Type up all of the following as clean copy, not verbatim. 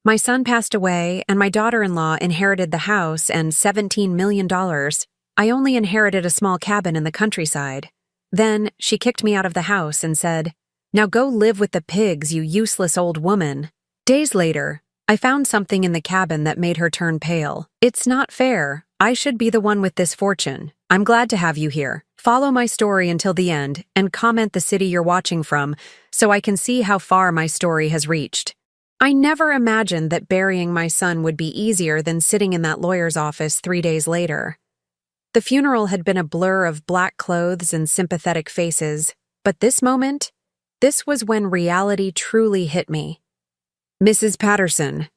My son passed away, and my daughter-in-law inherited the house and $17 million. I only inherited a small cabin in the countryside. Then she kicked me out of the house and said, "Now go live with the pigs, you useless old woman." Days later, I found something in the cabin that made her turn pale. "It's not fair. I should be the one with this fortune. I'm glad to have you here. Follow my story until the end and comment the city you're watching from so I can see how far my story has reached." I never imagined that burying my son would be easier than sitting in that lawyer's office 3 days later. The funeral had been a blur of black clothes and sympathetic faces, but this was when reality truly hit me. "Mrs. Patterson,"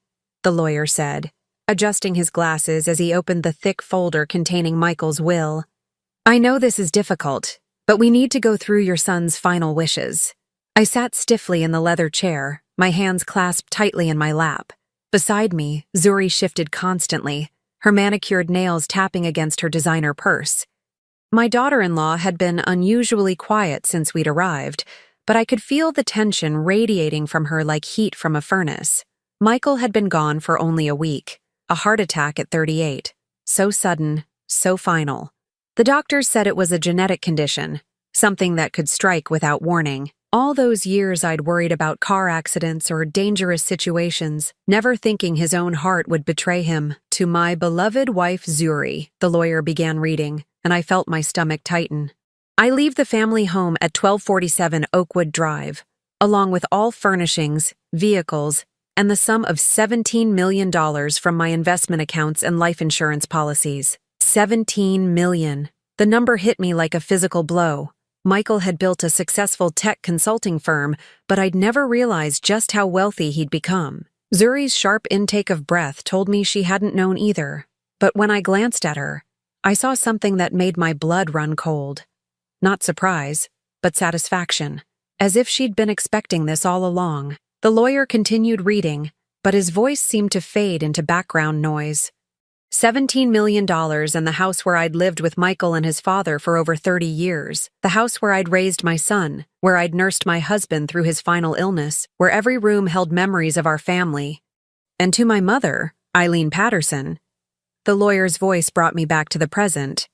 the lawyer said, adjusting his glasses as he opened the thick folder containing Michael's will. "I know this is difficult, but we need to go through your son's final wishes." I sat stiffly in the leather chair, my hands clasped tightly in my lap. Beside me, Zuri shifted constantly, her manicured nails tapping against her designer purse. My daughter-in-law had been unusually quiet since we'd arrived, but I could feel the tension radiating from her like heat from a furnace. Michael had been gone for only a week, a heart attack at 38. So sudden, so final. The doctors said it was a genetic condition, something that could strike without warning. All those years I'd worried about car accidents or dangerous situations, never thinking his own heart would betray him. "To my beloved wife Zuri," the lawyer began reading, and I felt my stomach tighten. "I leave the family home at 1247 Oakwood Drive, along with all furnishings, vehicles, and the sum of $17 million from my investment accounts and life insurance policies. $17 million. The number hit me like a physical blow. Michael had built a successful tech consulting firm, but I'd never realized just how wealthy he'd become. Zuri's sharp intake of breath told me she hadn't known either, but when I glanced at her, I saw something that made my blood run cold. Not surprise, but satisfaction, as if she'd been expecting this all along. The lawyer continued reading, but his voice seemed to fade into background noise. $17 million and the house where I'd lived with Michael and his father for over 30 years, the house where I'd raised my son, where I'd nursed my husband through his final illness, where every room held memories of our family. And to my mother, Eileen Patterson, the lawyer's voice brought me back to the present.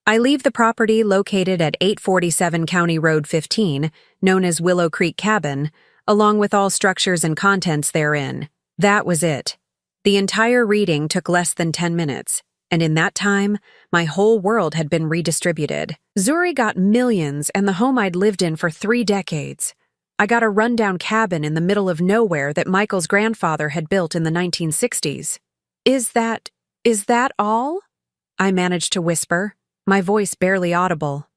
"I leave the property located at 847 County Road 15, known as Willow Creek Cabin, along with all structures and contents therein." That was it. The entire reading took less than 10 minutes, and in that time, my whole world had been redistributed. Zuri got millions and the home I'd lived in for 3 decades. I got a rundown cabin in the middle of nowhere that Michael's grandfather had built in the 1960s. Is that all?" I managed to whisper, my voice barely audible.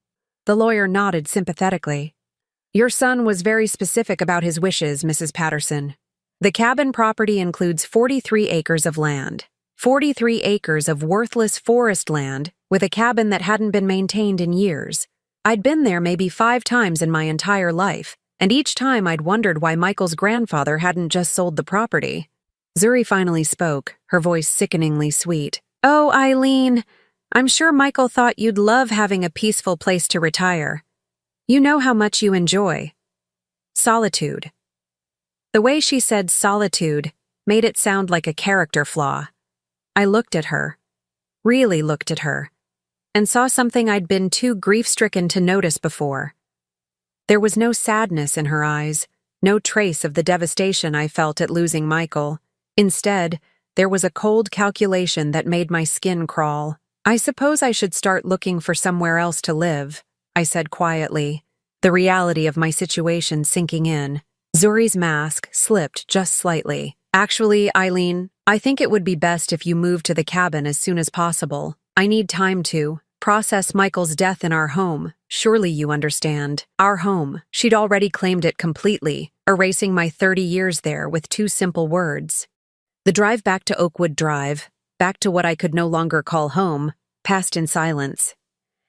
The lawyer nodded sympathetically. "Your son was very specific about his wishes, Mrs. Patterson. The cabin property includes 43 acres of land. 43 acres of worthless forest land with a cabin that hadn't been maintained in years. I'd been there maybe 5 times in my entire life, and each time I'd wondered why Michael's grandfather hadn't just sold the property." Zuri finally spoke, her voice sickeningly sweet. "Oh, Eileen, I'm sure Michael thought you'd love having a peaceful place to retire. You know how much you enjoy solitude." The way she said solitude made it sound like a character flaw. I looked at her, really looked at her, and saw something I'd been too grief-stricken to notice before. There was no sadness in her eyes, no trace of the devastation I felt at losing Michael. Instead, there was a cold calculation that made my skin crawl. "I suppose I should start looking for somewhere else to live," I said quietly, the reality of my situation sinking in. Zuri's mask slipped just slightly. "Actually, Eileen, I think it would be best if you moved to the cabin as soon as possible. I need time to process Michael's death in our home. Surely you understand. Our home." She'd already claimed it completely, erasing my 30 years there with 2 simple words. The drive back to Oakwood Drive, back to what I could no longer call home, passed in silence.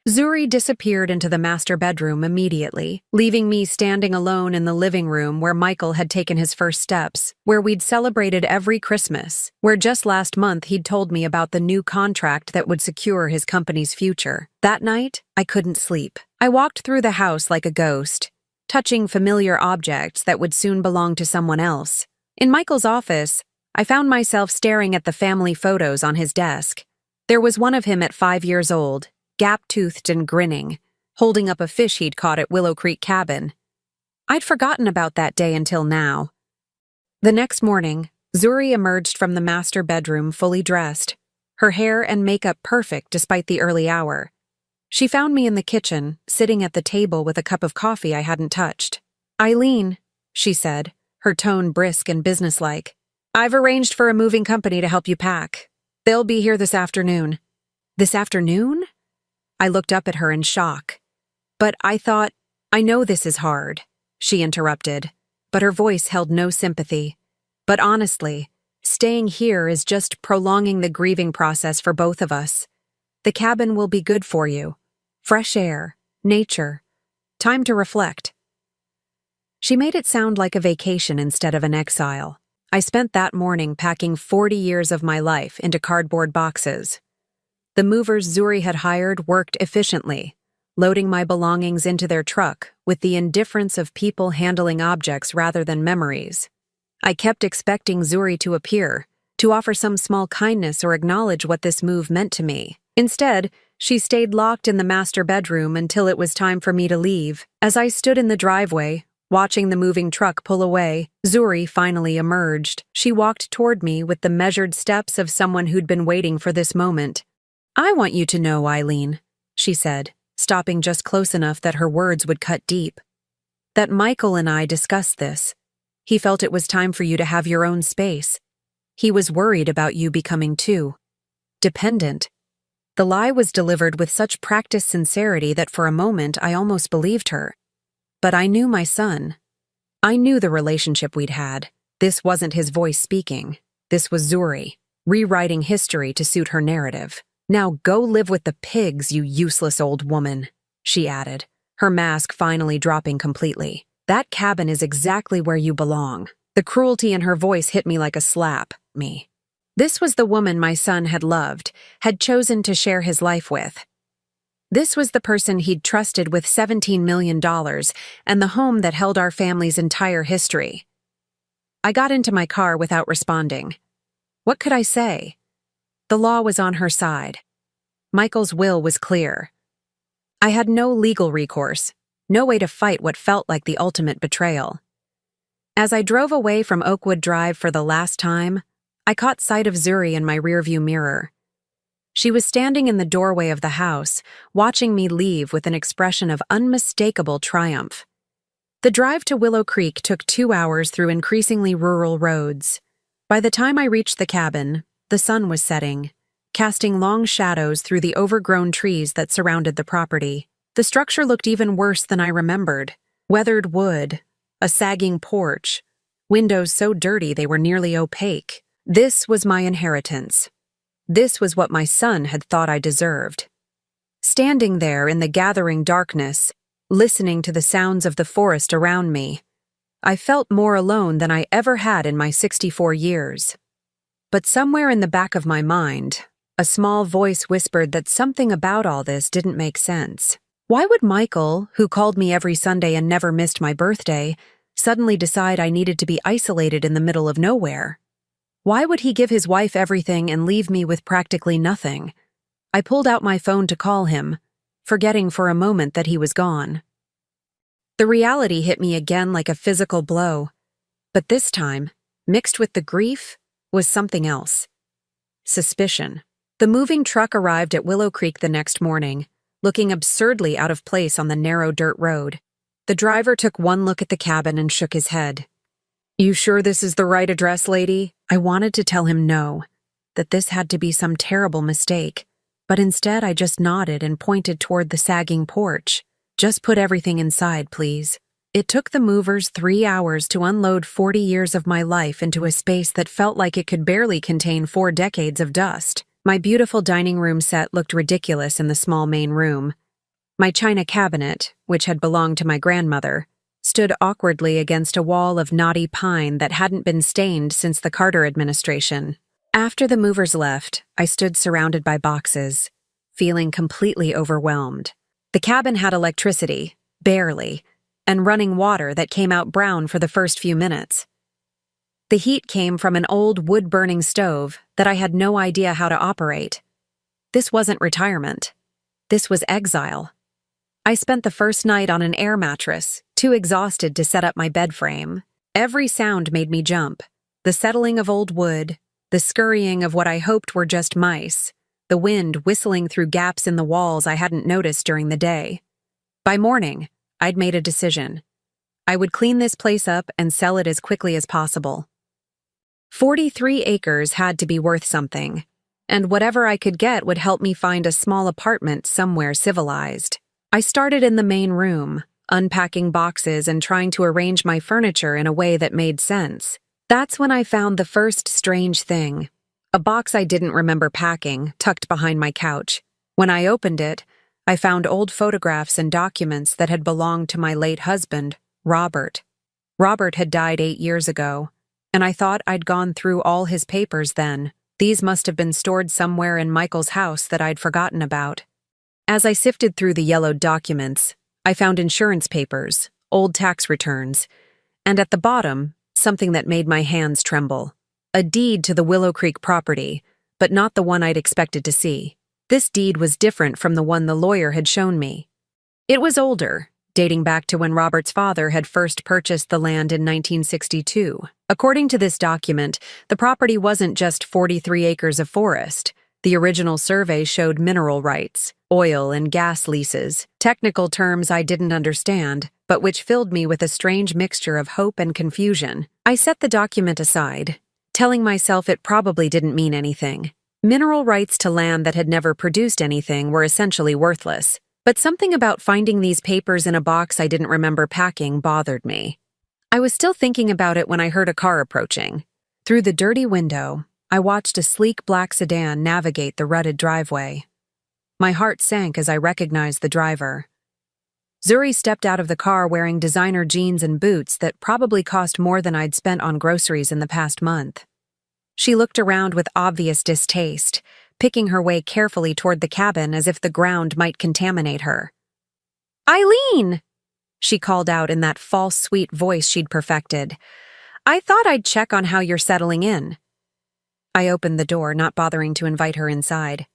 Zuri disappeared into the master bedroom immediately, leaving me standing alone in the living room where Michael had taken his first steps, where we'd celebrated every Christmas, where just last month he'd told me about the new contract that would secure his company's future. That night, I couldn't sleep. I walked through the house like a ghost, touching familiar objects that would soon belong to someone else. In Michael's office, I found myself staring at the family photos on his desk. There was one of him at 5 years old, gap-toothed and grinning, holding up a fish he'd caught at Willow Creek Cabin. I'd forgotten about that day until now. The next morning, Zuri emerged from the master bedroom fully dressed, her hair and makeup perfect despite the early hour. She found me in the kitchen, sitting at the table with a cup of coffee I hadn't touched. "Eileen," she said, her tone brisk and businesslike, "I've arranged for a moving company to help you pack. They'll be here this afternoon." "This afternoon?" I looked up at her in shock. "But I thought, I know this is hard," she interrupted, but her voice held no sympathy. "But honestly, staying here is just prolonging the grieving process for both of us. The cabin will be good for you. Fresh air, nature, time to reflect." She made it sound like a vacation instead of an exile. I spent that morning packing 40 years of my life into cardboard boxes. The movers Zuri had hired worked efficiently, loading my belongings into their truck with the indifference of people handling objects rather than memories. I kept expecting Zuri to appear, to offer some small kindness or acknowledge what this move meant to me. Instead, she stayed locked in the master bedroom until it was time for me to leave. As I stood in the driveway, watching the moving truck pull away, Zuri finally emerged. She walked toward me with the measured steps of someone who'd been waiting for this moment. "I want you to know, Eileen," she said, stopping just close enough that her words would cut deep, "that Michael and I discussed this. He felt it was time for you to have your own space. He was worried about you becoming too dependent." The lie was delivered with such practiced sincerity that for a moment I almost believed her. But I knew my son. I knew the relationship we'd had. This wasn't his voice speaking. This was Zuri, rewriting history to suit her narrative. "Now go live with the pigs, you useless old woman," she added, her mask finally dropping completely. "That cabin is exactly where you belong." The cruelty in her voice hit me like a slap. This was the woman my son had loved, had chosen to share his life with. This was the person he'd trusted with $17 million and the home that held our family's entire history. I got into my car without responding. What could I say? The law was on her side. Michael's will was clear. I had no legal recourse, no way to fight what felt like the ultimate betrayal. As I drove away from Oakwood Drive for the last time, I caught sight of Zuri in my rearview mirror. She was standing in the doorway of the house, watching me leave with an expression of unmistakable triumph. The drive to Willow Creek took 2 hours through increasingly rural roads. By the time I reached the cabin, the sun was setting, casting long shadows through the overgrown trees that surrounded the property. The structure looked even worse than I remembered. Weathered wood, a sagging porch, windows so dirty they were nearly opaque. This was my inheritance. This was what my son had thought I deserved. Standing there in the gathering darkness, listening to the sounds of the forest around me, I felt more alone than I ever had in my 64 years. But somewhere in the back of my mind, a small voice whispered that something about all this didn't make sense. Why would Michael, who called me every Sunday and never missed my birthday, suddenly decide I needed to be isolated in the middle of nowhere? Why would he give his wife everything and leave me with practically nothing? I pulled out my phone to call him, forgetting for a moment that he was gone. The reality hit me again like a physical blow, but this time, mixed with the grief, was something else. Suspicion. The moving truck arrived at Willow Creek the next morning, looking absurdly out of place on the narrow dirt road. The driver took one look at the cabin and shook his head. "You sure this is the right address, lady?" I wanted to tell him no, that this had to be some terrible mistake, but instead I just nodded and pointed toward the sagging porch. "Just put everything inside, please." It took the movers 3 hours to unload 40 years of my life into a space that felt like it could barely contain 4 decades of dust. My beautiful dining room set looked ridiculous in the small main room. My china cabinet, which had belonged to my grandmother, stood awkwardly against a wall of knotty pine that hadn't been stained since the Carter administration. After the movers left, I stood surrounded by boxes, feeling completely overwhelmed. The cabin had electricity, barely, and running water that came out brown for the first few minutes. The heat came from an old wood-burning stove that I had no idea how to operate. This wasn't retirement. This was exile. I spent the first night on an air mattress, too exhausted to set up my bed frame. Every sound made me jump. The settling of old wood, the scurrying of what I hoped were just mice, the wind whistling through gaps in the walls I hadn't noticed during the day. By morning, I'd made a decision. I would clean this place up and sell it as quickly as possible. 43 acres had to be worth something, and whatever I could get would help me find a small apartment somewhere civilized. I started in the main room, unpacking boxes and trying to arrange my furniture in a way that made sense. That's when I found the first strange thing. A box I didn't remember packing, tucked behind my couch. When I opened it, I found old photographs and documents that had belonged to my late husband, Robert. Robert had died 8 years ago, and I thought I'd gone through all his papers then. These must have been stored somewhere in Michael's house that I'd forgotten about. As I sifted through the yellowed documents, I found insurance papers, old tax returns, and at the bottom, something that made my hands tremble. A deed to the Willow Creek property, but not the one I'd expected to see. This deed was different from the one the lawyer had shown me. It was older, dating back to when Robert's father had first purchased the land in 1962. According to this document, the property wasn't just 43 acres of forest. The original survey showed mineral rights, oil and gas leases, technical terms I didn't understand, but which filled me with a strange mixture of hope and confusion. I set the document aside, telling myself it probably didn't mean anything. Mineral rights to land that had never produced anything were essentially worthless, but something about finding these papers in a box I didn't remember packing bothered me. I was still thinking about it when I heard a car approaching. Through the dirty window, I watched a sleek black sedan navigate the rutted driveway. My heart sank as I recognized the driver. Zuri stepped out of the car wearing designer jeans and boots that probably cost more than I'd spent on groceries in the past month. She looked around with obvious distaste, picking her way carefully toward the cabin as if the ground might contaminate her. "Eileen!" she called out in that false, sweet voice she'd perfected. "I thought I'd check on how you're settling in." I opened the door, not bothering to invite her inside.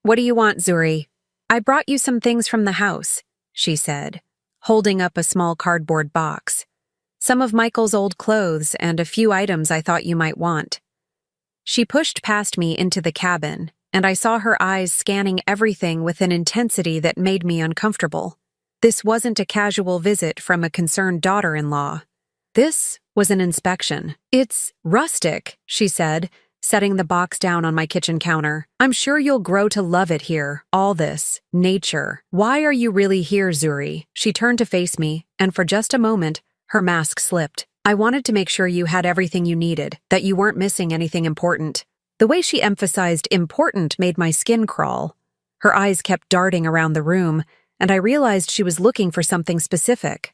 "What do you want, Zuri?" "I brought you some things from the house," she said, holding up a small cardboard box. "Some of Michael's old clothes and a few items I thought you might want." She pushed past me into the cabin, and I saw her eyes scanning everything with an intensity that made me uncomfortable. This wasn't a casual visit from a concerned daughter-in-law. This was an inspection. "It's rustic," she said, setting the box down on my kitchen counter. "I'm sure you'll grow to love it here, all this, nature. Why are you really here, Zuri?" She turned to face me, and for just a moment, her mask slipped. "I wanted to make sure you had everything you needed, that you weren't missing anything important." The way she emphasized important made my skin crawl. Her eyes kept darting around the room, and I realized she was looking for something specific.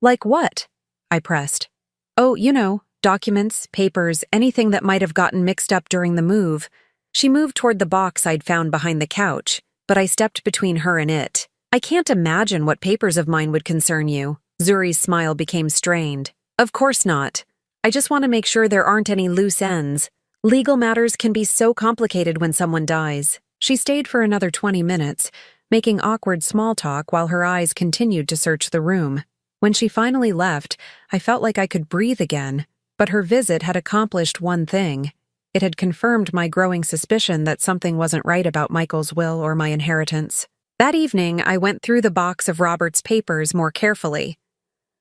"Like what?" I pressed. "Oh, you know, documents, papers, anything that might have gotten mixed up during the move." She moved toward the box I'd found behind the couch, but I stepped between her and it. "I can't imagine what papers of mine would concern you." Zuri's smile became strained. "Of course not. I just want to make sure there aren't any loose ends. Legal matters can be so complicated when someone dies." She stayed for another 20 minutes, making awkward small talk while her eyes continued to search the room. When she finally left, I felt like I could breathe again, but her visit had accomplished one thing. It had confirmed my growing suspicion that something wasn't right about Michael's will or my inheritance. That evening, I went through the box of Robert's papers more carefully.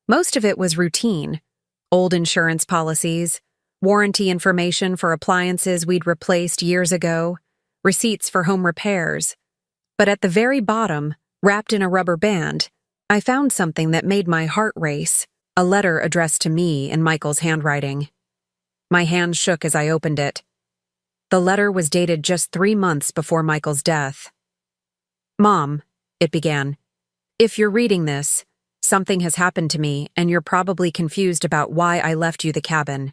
Most of it was routine. Old insurance policies, warranty information for appliances we'd replaced years ago, receipts for home repairs. But at the very bottom, wrapped in a rubber band, I found something that made my heart race, a letter addressed to me in Michael's handwriting. My hand shook as I opened it. The letter was dated just 3 months before Michael's death. "Mom," it began, "if you're reading this, something has happened to me and you're probably confused about why I left you the cabin.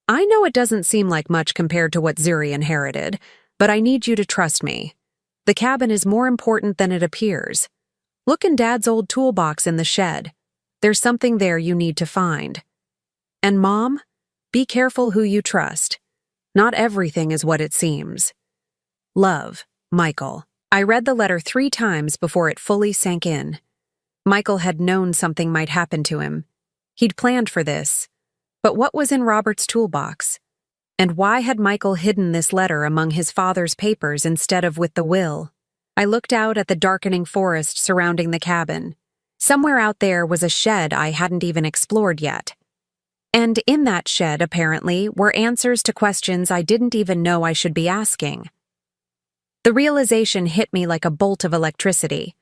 I know it doesn't seem like much compared to what Zuri inherited, but I need you to trust me. The cabin is more important than it appears. Look in Dad's old toolbox in the shed. There's something there you need to find. And Mom, Be careful who you trust. Not everything is what it seems. Love, Michael. I read the letter 3 times before it fully sank in. Michael had known something might happen to him. He'd planned for this. But what was in Robert's toolbox? And why had Michael hidden this letter among his father's papers instead of with the will? I looked out at the darkening forest surrounding the cabin. Somewhere out there was a shed I hadn't even explored yet. And in that shed, apparently, were answers to questions I didn't even know I should be asking. The realization hit me like a bolt of electricity.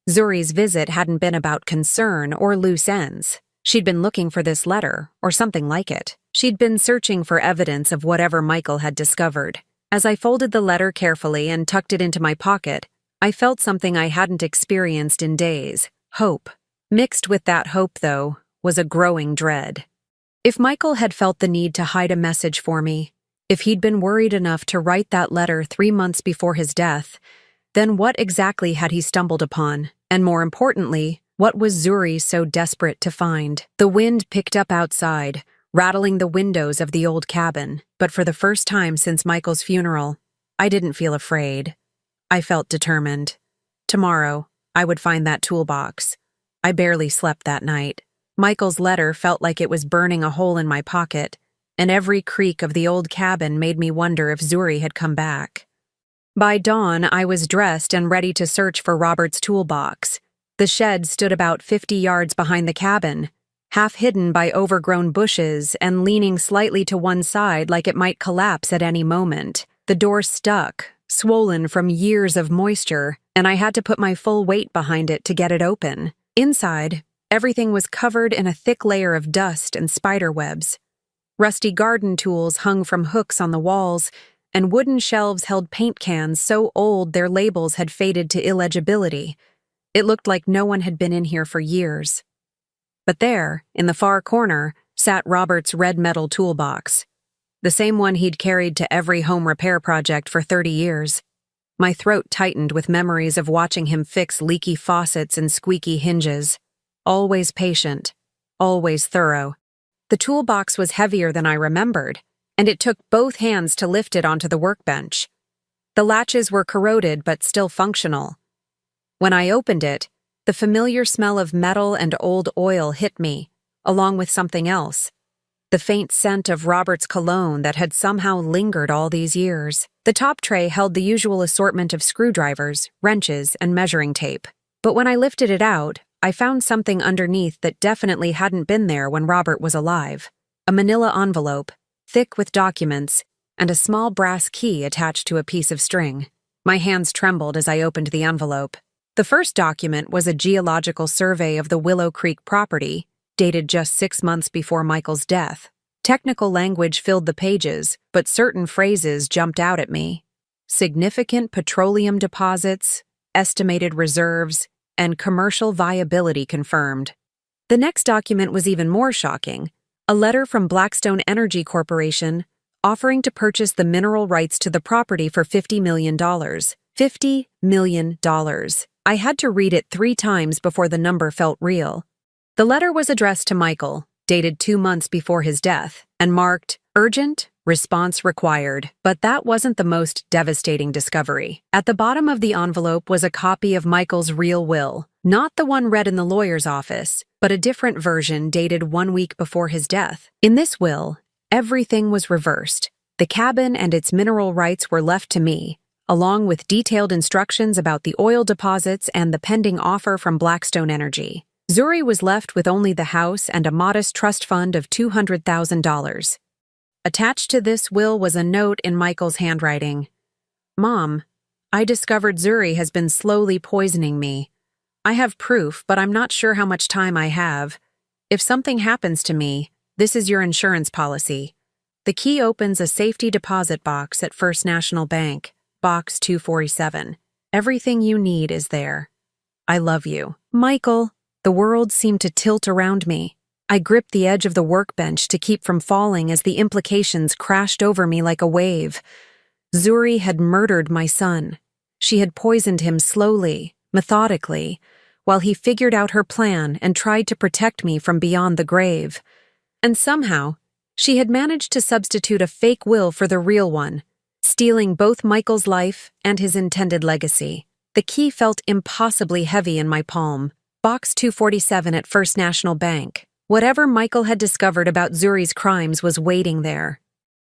Zuri's visit hadn't been about concern or loose ends. She'd been looking for this letter, or something like it. She'd been searching for evidence of whatever Michael had discovered. As I folded the letter carefully and tucked it into my pocket, I felt something I hadn't experienced in days: hope. Mixed with that hope, though, was a growing dread. If Michael had felt the need to hide a message for me, if he'd been worried enough to write that letter 3 months before his death, then what exactly had he stumbled upon? And more importantly, what was Zuri so desperate to find? The wind picked up outside, rattling the windows of the old cabin, but for the first time since Michael's funeral, I didn't feel afraid. I felt determined. Tomorrow, I would find that toolbox. I barely slept that night. Michael's letter felt like it was burning a hole in my pocket, and every creak of the old cabin made me wonder if Zuri had come back. By dawn, I was dressed and ready to search for Robert's toolbox. The shed stood about 50 yards behind the cabin, half hidden by overgrown bushes and leaning slightly to one side like it might collapse at any moment. The door stuck, swollen from years of moisture, and I had to put my full weight behind it to get it open. Inside, everything was covered in a thick layer of dust and spider webs. Rusty garden tools hung from hooks on the walls, and wooden shelves held paint cans so old their labels had faded to illegibility. It looked like no one had been in here for years. But there, in the far corner, sat Robert's red metal toolbox, the same one he'd carried to every home repair project for 30 years. My throat tightened with memories of watching him fix leaky faucets and squeaky hinges. Always patient, always thorough. The toolbox was heavier than I remembered, and it took both hands to lift it onto the workbench. The latches were corroded but still functional. When I opened it, the familiar smell of metal and old oil hit me, along with something else. The faint scent of Robert's cologne that had somehow lingered all these years. The top tray held the usual assortment of screwdrivers, wrenches, and measuring tape. But when I lifted it out, I found something underneath that definitely hadn't been there when Robert was alive. A manila envelope, thick with documents, and a small brass key attached to a piece of string. My hands trembled as I opened the envelope. The first document was a geological survey of the Willow Creek property, dated just 6 months before Michael's death. Technical language filled the pages, but certain phrases jumped out at me. Significant petroleum deposits, estimated reserves, and commercial viability confirmed. The next document was even more shocking. A letter from Blackstone Energy Corporation offering to purchase the mineral rights to the property for $50 million. $50 million. I had to read it 3 times before the number felt real. The letter was addressed to Michael, dated 2 months before his death, and marked, "Urgent, response required." But that wasn't the most devastating discovery. At the bottom of the envelope was a copy of Michael's real will, not the one read in the lawyer's office, but a different version dated 1 week before his death. In this will, everything was reversed. The cabin and its mineral rights were left to me, along with detailed instructions about the oil deposits and the pending offer from Blackstone Energy. Zuri was left with only the house and a modest trust fund of $200,000. Attached to this will was a note in Michael's handwriting. "Mom, I discovered Zuri has been slowly poisoning me. I have proof, but I'm not sure how much time I have. If something happens to me, this is your insurance policy. The key opens a safety deposit box at First National Bank, Box 247. Everything you need is there. I love you." Michael. The world seemed to tilt around me. I gripped the edge of the workbench to keep from falling as the implications crashed over me like a wave. Zuri had murdered my son. She had poisoned him slowly, methodically, while he figured out her plan and tried to protect me from beyond the grave. And somehow, She had managed to substitute a fake will for the real one, stealing both Michael's life and his intended legacy. The key felt impossibly heavy in my palm. Box 247 at First National Bank. Whatever Michael had discovered about Zuri's crimes was waiting there.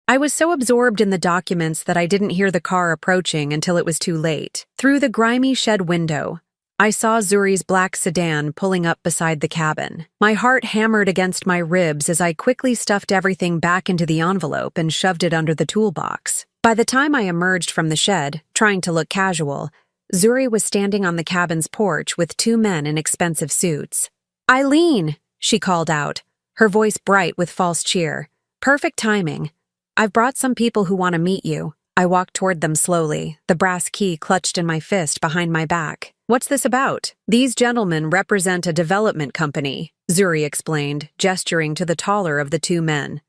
I was so absorbed in the documents that I didn't hear the car approaching until it was too late. Through the grimy shed window, I saw Zuri's black sedan pulling up beside the cabin. My heart hammered against my ribs as I quickly stuffed everything back into the envelope and shoved it under the toolbox. By the time I emerged from the shed, trying to look casual, Zuri was standing on the cabin's porch with two men in expensive suits. "Eileen!" she called out, her voice bright with false cheer. "Perfect timing. I've brought some people who want to meet you." I walked toward them slowly, the brass key clutched in my fist behind my back. "What's this about?" "These gentlemen represent a development company," Zuri explained, gesturing to the taller of the two men.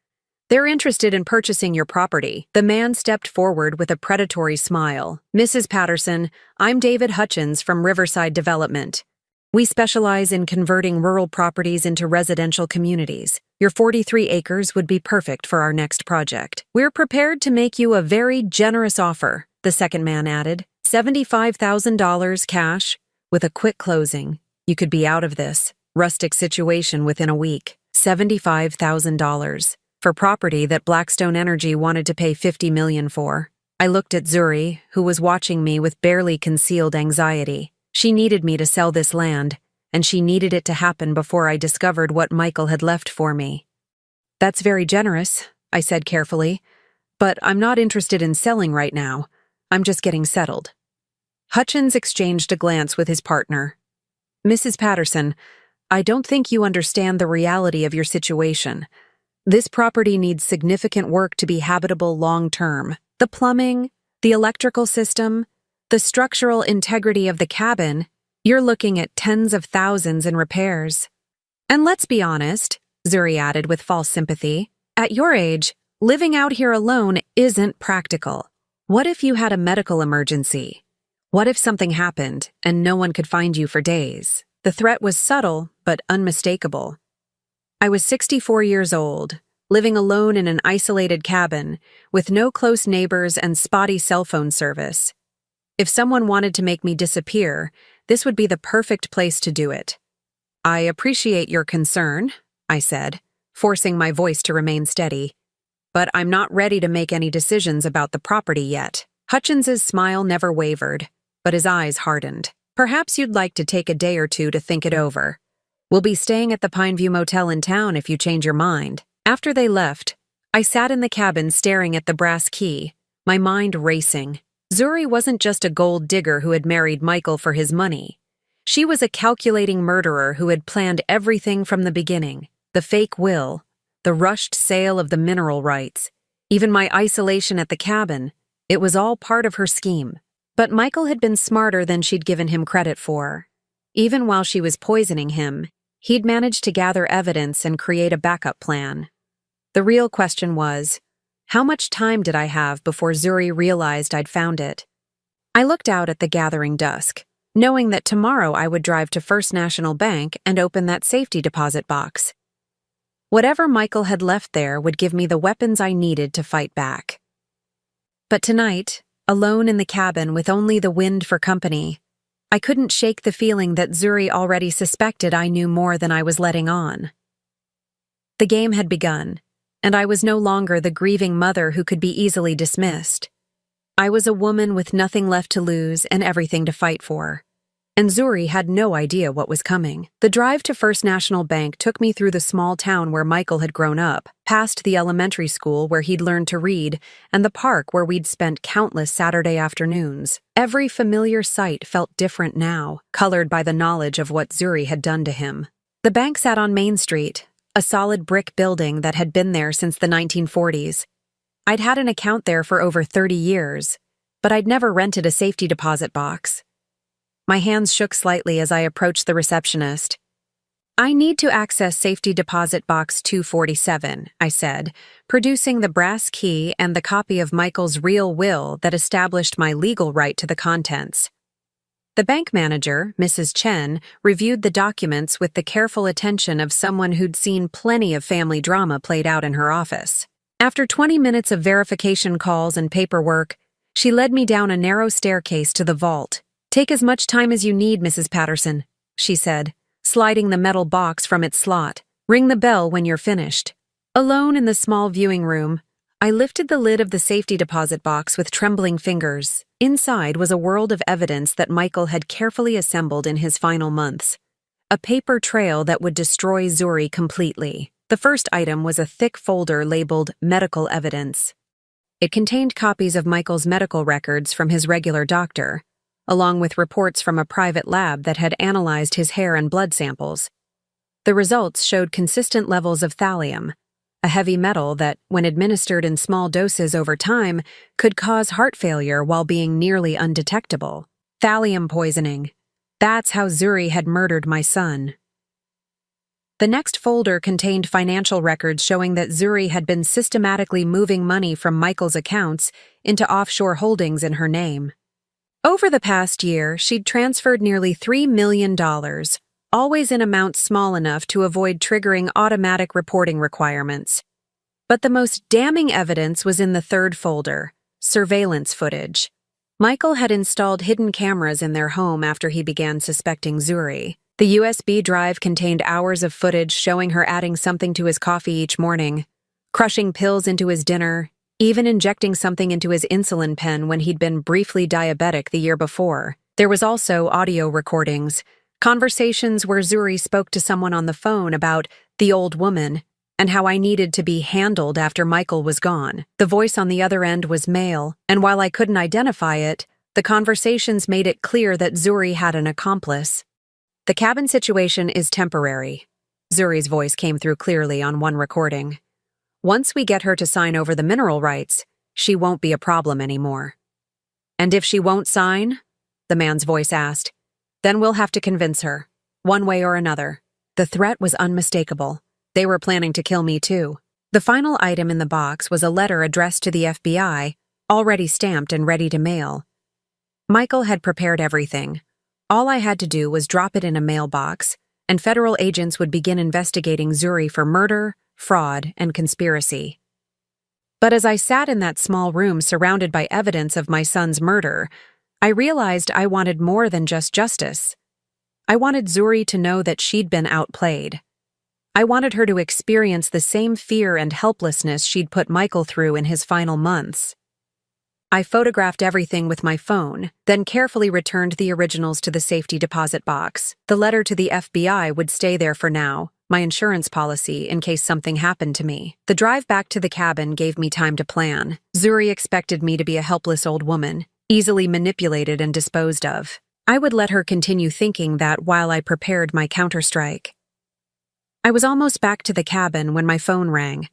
"They're interested in purchasing your property." The man stepped forward with a predatory smile. "Mrs. Patterson, I'm David Hutchins from Riverside Development. We specialize in converting rural properties into residential communities. Your 43 acres would be perfect for our next project. We're prepared to make you a very generous offer," the second man added. $75,000 cash, with a quick closing. You could be out of this rustic situation within a week. $75,000 for property that Blackstone Energy wanted to pay $50 million for. I looked at Zuri, who was watching me with barely concealed anxiety. She needed me to sell this land, and she needed it to happen before I discovered what Michael had left for me. "That's very generous," I said carefully, "but I'm not interested in selling right now. I'm just getting settled." Hutchins exchanged a glance with his partner. "Mrs. Patterson, I don't think you understand the reality of your situation. This property needs significant work to be habitable long-term. The plumbing, the electrical system, the structural integrity of the cabin, you're looking at tens of thousands in repairs. And let's be honest," Zuri added with false sympathy, "at your age, living out here alone isn't practical. What if you had a medical emergency? What if something happened and no one could find you for days?" The threat was subtle but unmistakable. I was 64 years old, living alone in an isolated cabin with no close neighbors and spotty cell phone service. If someone wanted to make me disappear, this would be the perfect place to do it. "I appreciate your concern," I said, forcing my voice to remain steady, "but I'm not ready to make any decisions about the property yet." Hutchins's smile never wavered, but his eyes hardened. "Perhaps you'd like to take a day or two to think it over. We'll be staying at the Pineview Motel in town if you change your mind." After they left, I sat in the cabin staring at the brass key, my mind racing. Zuri wasn't just a gold digger who had married Michael for his money. She was a calculating murderer who had planned everything from the beginning: the fake will, the rushed sale of the mineral rights, even my isolation at the cabin. It was all part of her scheme. But Michael had been smarter than she'd given him credit for. Even while she was poisoning him, he'd managed to gather evidence and create a backup plan. The real question was, how much time did I have before Zuri realized I'd found it? I looked out at the gathering dusk, knowing that tomorrow I would drive to First National Bank and open that safety deposit box. Whatever Michael had left there would give me the weapons I needed to fight back. But tonight, alone in the cabin with only the wind for company, I couldn't shake the feeling that Zuri already suspected I knew more than I was letting on. The game had begun, and I was no longer the grieving mother who could be easily dismissed. I was a woman with nothing left to lose and everything to fight for. And Zuri had no idea what was coming. The drive to First National Bank took me through the small town where Michael had grown up, past the elementary school where he'd learned to read, and the park where we'd spent countless Saturday afternoons. Every familiar sight felt different now, colored by the knowledge of what Zuri had done to him. The bank sat on Main Street, a solid brick building that had been there since the 1940s. I'd had an account there for over 30 years, but I'd never rented a safety deposit box. My hands shook slightly as I approached the receptionist. "I need to access safety deposit box 247, I said, producing the brass key and the copy of Michael's real will that established my legal right to the contents. The bank manager, Mrs. Chen, reviewed the documents with the careful attention of someone who'd seen plenty of family drama played out in her office. After 20 minutes of verification calls and paperwork, she led me down a narrow staircase to the vault. "Take as much time as you need, Mrs. Patterson," she said, sliding the metal box from its slot. "Ring the bell when you're finished." Alone in the small viewing room, I lifted the lid of the safety deposit box with trembling fingers. Inside was a world of evidence that Michael had carefully assembled in his final months. A paper trail that would destroy Zuri completely. The first item was a thick folder labeled medical evidence. It contained copies of Michael's medical records from his regular doctor, along with reports from a private lab that had analyzed his hair and blood samples. The results showed consistent levels of thallium, a heavy metal that, when administered in small doses over time, could cause heart failure while being nearly undetectable. Thallium poisoning. That's how Zuri had murdered my son. The next folder contained financial records showing that Zuri had been systematically moving money from Michael's accounts into offshore holdings in her name. Over the past year, she'd transferred nearly $3 million, always in amounts small enough to avoid triggering automatic reporting requirements. But the most damning evidence was in the third folder, surveillance footage. Michael had installed hidden cameras in their home after he began suspecting Zuri. The USB drive contained hours of footage showing her adding something to his coffee each morning, crushing pills into his dinner, even injecting something into his insulin pen when he'd been briefly diabetic the year before. There was also audio recordings, conversations where Zuri spoke to someone on the phone about the old woman and how I needed to be handled after Michael was gone. The voice on the other end was male, and while I couldn't identify it, the conversations made it clear that Zuri had an accomplice. "The cabin situation is temporary," Zuri's voice came through clearly on one recording. "Once we get her to sign over the mineral rights, she won't be a problem anymore." "And if she won't sign?" the man's voice asked. "Then we'll have to convince her, one way or another." The threat was unmistakable. They were planning to kill me too. The final item in the box was a letter addressed to the FBI, already stamped and ready to mail. Michael had prepared everything. All I had to do was drop it in a mailbox, and federal agents would begin investigating Zuri for murder, fraud, and conspiracy. But as I sat in that small room surrounded by evidence of my son's murder, I realized I wanted more than just justice. I wanted Zuri to know that she'd been outplayed. I wanted her to experience the same fear and helplessness she'd put Michael through in his final months. I photographed everything with my phone, then carefully returned the originals to the safety deposit box. The letter to the FBI would stay there for now, my insurance policy in case something happened to me. The drive back to the cabin gave me time to plan. Zuri expected me to be a helpless old woman, easily manipulated and disposed of. I would let her continue thinking that while I prepared my counterstrike. I was almost back to the cabin when my phone rang.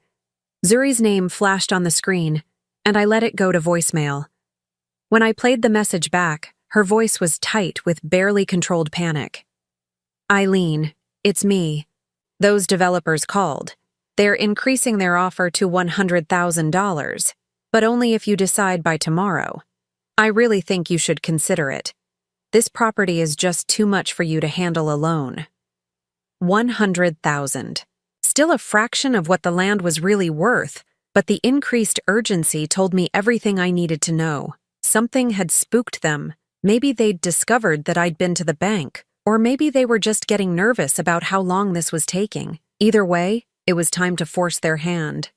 Zuri's name flashed on the screen, and I let it go to voicemail. When I played the message back, her voice was tight with barely controlled panic. "Eileen, it's me. Those developers called. They're increasing their offer to $100,000, but only if you decide by tomorrow. I really think you should consider it. This property is just too much for you to handle alone." 100,000. Still a fraction of what the land was really worth, but the increased urgency told me everything I needed to know. Something had spooked them. Maybe they'd discovered that I'd been to the bank, or maybe they were just getting nervous about how long this was taking. Either way, it was time to force their hand.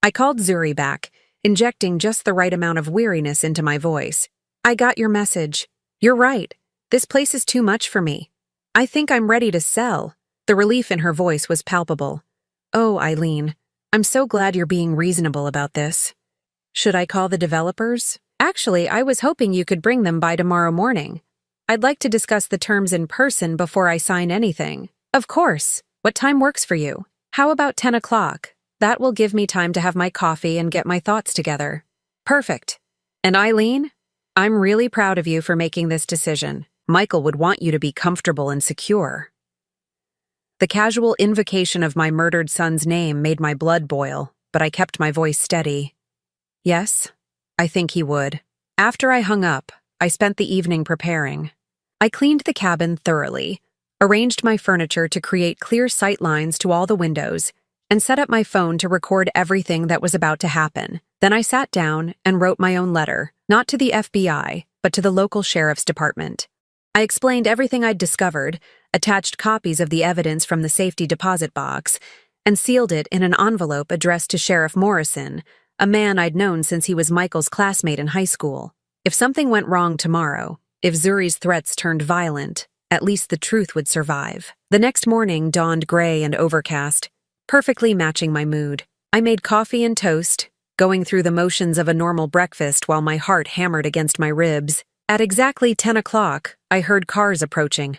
I called Zuri back, injecting just the right amount of weariness into my voice. "I got your message. You're right. This place is too much for me. I think I'm ready to sell." The relief in her voice was palpable. "Oh, Eileen, I'm so glad you're being reasonable about this. Should I call the developers? Actually, I was hoping you could bring them by tomorrow morning. I'd like to discuss the terms in person before I sign anything." "Of course. What time works for you?" "How about 10 o'clock? That will give me time to have my coffee and get my thoughts together." "Perfect. And Eileen, I'm really proud of you for making this decision. Michael would want you to be comfortable and secure." The casual invocation of my murdered son's name made my blood boil, but I kept my voice steady. "Yes, I think he would." After I hung up, I spent the evening preparing. I cleaned the cabin thoroughly, arranged my furniture to create clear sight lines to all the windows, and set up my phone to record everything that was about to happen. Then I sat down and wrote my own letter, not to the FBI, but to the local sheriff's department. I explained everything I'd discovered, attached copies of the evidence from the safety deposit box, and sealed it in an envelope addressed to Sheriff Morrison, a man I'd known since he was Michael's classmate in high school. If something went wrong tomorrow, if Zuri's threats turned violent, at least the truth would survive. The next morning dawned gray and overcast, perfectly matching my mood. I made coffee and toast, going through the motions of a normal breakfast while my heart hammered against my ribs. At exactly 10 o'clock, I heard cars approaching.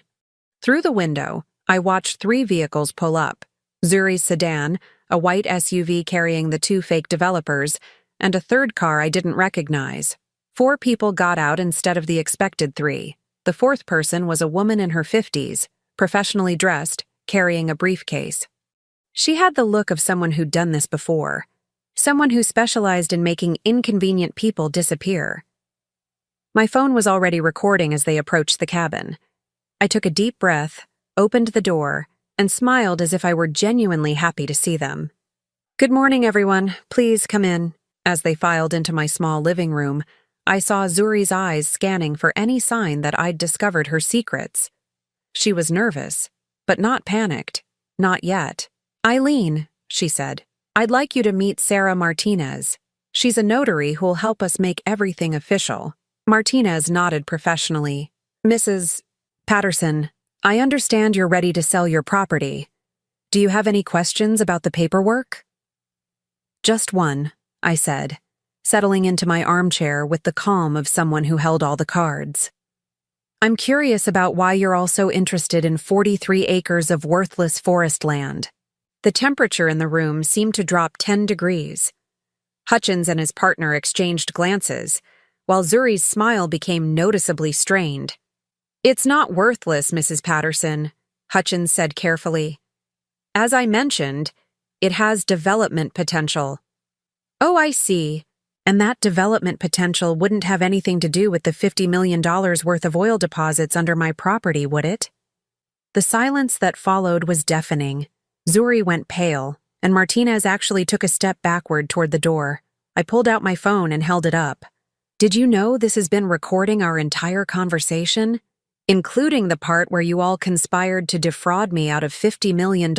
Through the window, I watched 3 vehicles pull up: Zuri's sedan, a white SUV carrying the 2 fake developers, and a third car I didn't recognize. 4 people got out instead of the expected 3. The 4th person was a woman in her 50s, professionally dressed, carrying a briefcase. She had the look of someone who'd done this before, someone who specialized in making inconvenient people disappear. My phone was already recording as they approached the cabin. I took a deep breath, opened the door, and smiled as if I were genuinely happy to see them. "Good morning, everyone. Please come in." As they filed into my small living room, I saw Zuri's eyes scanning for any sign that I'd discovered her secrets. She was nervous, but not panicked. Not yet. "Eileen," she said, "I'd like you to meet Sarah Martinez. She's a notary who'll help us make everything official." Martinez nodded professionally. "Mrs. Patterson, I understand you're ready to sell your property. Do you have any questions about the paperwork?" "Just one," I said, settling into my armchair with the calm of someone who held all the cards. "I'm curious about why you're all so interested in 43 acres of worthless forest land." The temperature in the room seemed to drop 10 degrees. Hutchins and his partner exchanged glances, while Zuri's smile became noticeably strained. "It's not worthless, Mrs. Patterson," Hutchins said carefully. "As I mentioned, it has development potential." "Oh, I see. And that development potential wouldn't have anything to do with the $50 million worth of oil deposits under my property, would it?" The silence that followed was deafening. Zuri went pale, and Martinez actually took a step backward toward the door. I pulled out my phone and held it up. "Did you know this has been recording our entire conversation? Including the part where you all conspired to defraud me out of $50 million.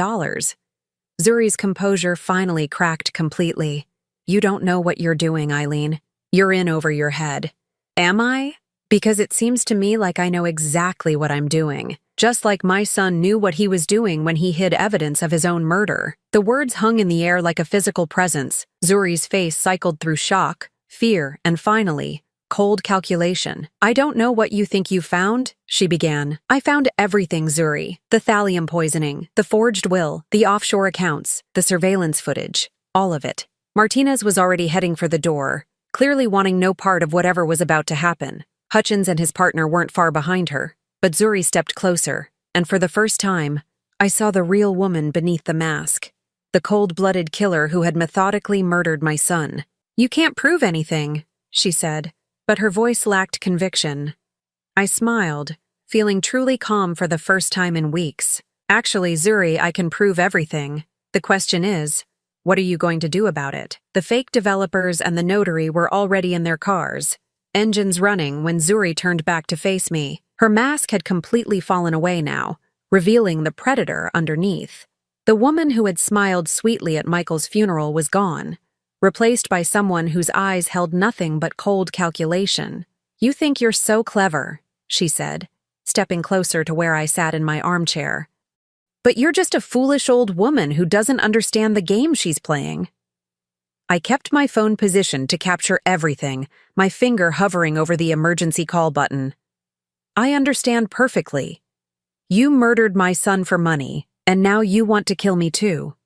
Zuri's composure finally cracked completely. "You don't know what you're doing, Eileen. You're in over your head." "Am I? Because it seems to me like I know exactly what I'm doing. Just like my son knew what he was doing when he hid evidence of his own murder." The words hung in the air like a physical presence. Zuri's face cycled through shock, fear, and finally, cold calculation. "I don't know what you think you found," she began. "I found everything, Zuri. The thallium poisoning, the forged will, the offshore accounts, the surveillance footage. All of it." Martinez was already heading for the door, clearly wanting no part of whatever was about to happen. Hutchins and his partner weren't far behind her, but Zuri stepped closer, and for the first time, I saw the real woman beneath the mask, the cold-blooded killer who had methodically murdered my son. "You can't prove anything," she said, but her voice lacked conviction. I smiled, feeling truly calm for the first time in weeks. "Actually, Zuri, I can prove everything. The question is, what are you going to do about it?" The fake developers and the notary were already in their cars, engines running when Zuri turned back to face me. Her mask had completely fallen away now, revealing the predator underneath. The woman who had smiled sweetly at Michael's funeral was gone, replaced by someone whose eyes held nothing but cold calculation. "You think you're so clever," she said, stepping closer to where I sat in my armchair. "But you're just a foolish old woman who doesn't understand the game she's playing." I kept my phone positioned to capture everything, my finger hovering over the emergency call button. "I understand perfectly. You murdered my son for money, and now you want to kill me too."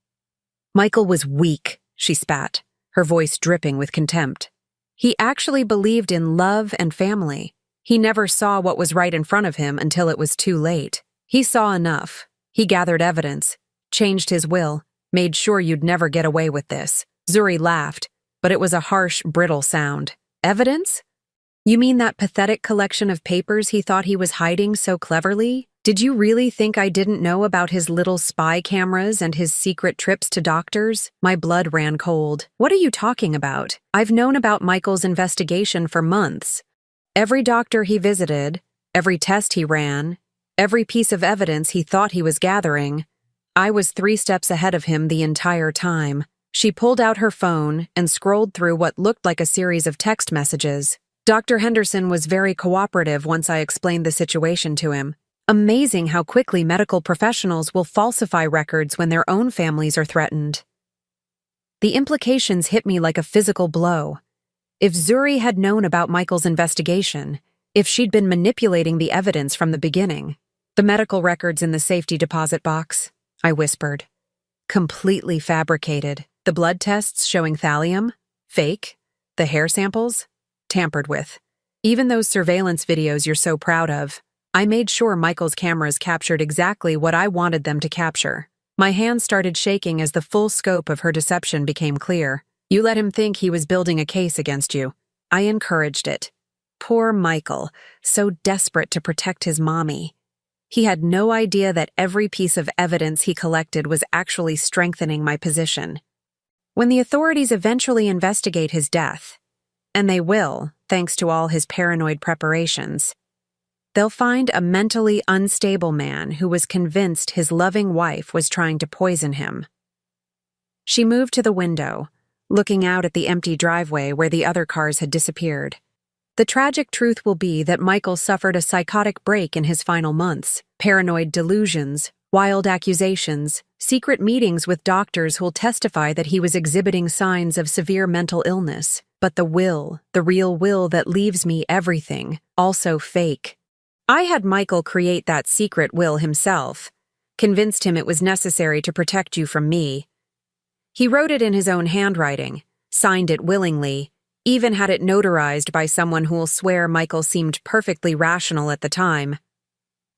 "Michael was weak," she spat, her voice dripping with contempt. "He actually believed in love and family. He never saw what was right in front of him until it was too late. He saw enough. He gathered evidence, changed his will, made sure you'd never get away with this." Zuri laughed, but it was a harsh, brittle sound. "Evidence? You mean that pathetic collection of papers he thought he was hiding so cleverly? Did you really think I didn't know about his little spy cameras and his secret trips to doctors? My blood ran cold. What are you talking about? I've known about Michael's investigation for months. Every doctor he visited, every test he ran, every piece of evidence he thought he was gathering. I was 3 steps ahead of him the entire time. She pulled out her phone and scrolled through what looked like a series of text messages. Dr. Henderson was very cooperative once I explained the situation to him. Amazing how quickly medical professionals will falsify records when their own families are threatened. The implications hit me like a physical blow. If Zuri had known about Michael's investigation, if she'd been manipulating the evidence from the beginning, the medical records in the safety deposit box, I whispered. Completely fabricated. The blood tests showing thallium, fake. The hair samples, tampered with. Even those surveillance videos you're so proud of. I made sure Michael's cameras captured exactly what I wanted them to capture. My hands started shaking as the full scope of her deception became clear. You let him think he was building a case against you. I encouraged it. Poor Michael, so desperate to protect his mommy. He had no idea that every piece of evidence he collected was actually strengthening my position. When the authorities eventually investigate his death, and they will, thanks to all his paranoid preparations, they'll find a mentally unstable man who was convinced his loving wife was trying to poison him. She moved to the window, looking out at the empty driveway where the other cars had disappeared. The tragic truth will be that Michael suffered a psychotic break in his final months. Paranoid delusions, wild accusations, secret meetings with doctors who'll testify that he was exhibiting signs of severe mental illness. But the real will that leaves me everything, also fake. I had Michael create that secret will himself, convinced him it was necessary to protect you from me. He wrote it in his own handwriting, signed it willingly, even had it notarized by someone who'll swear Michael seemed perfectly rational at the time.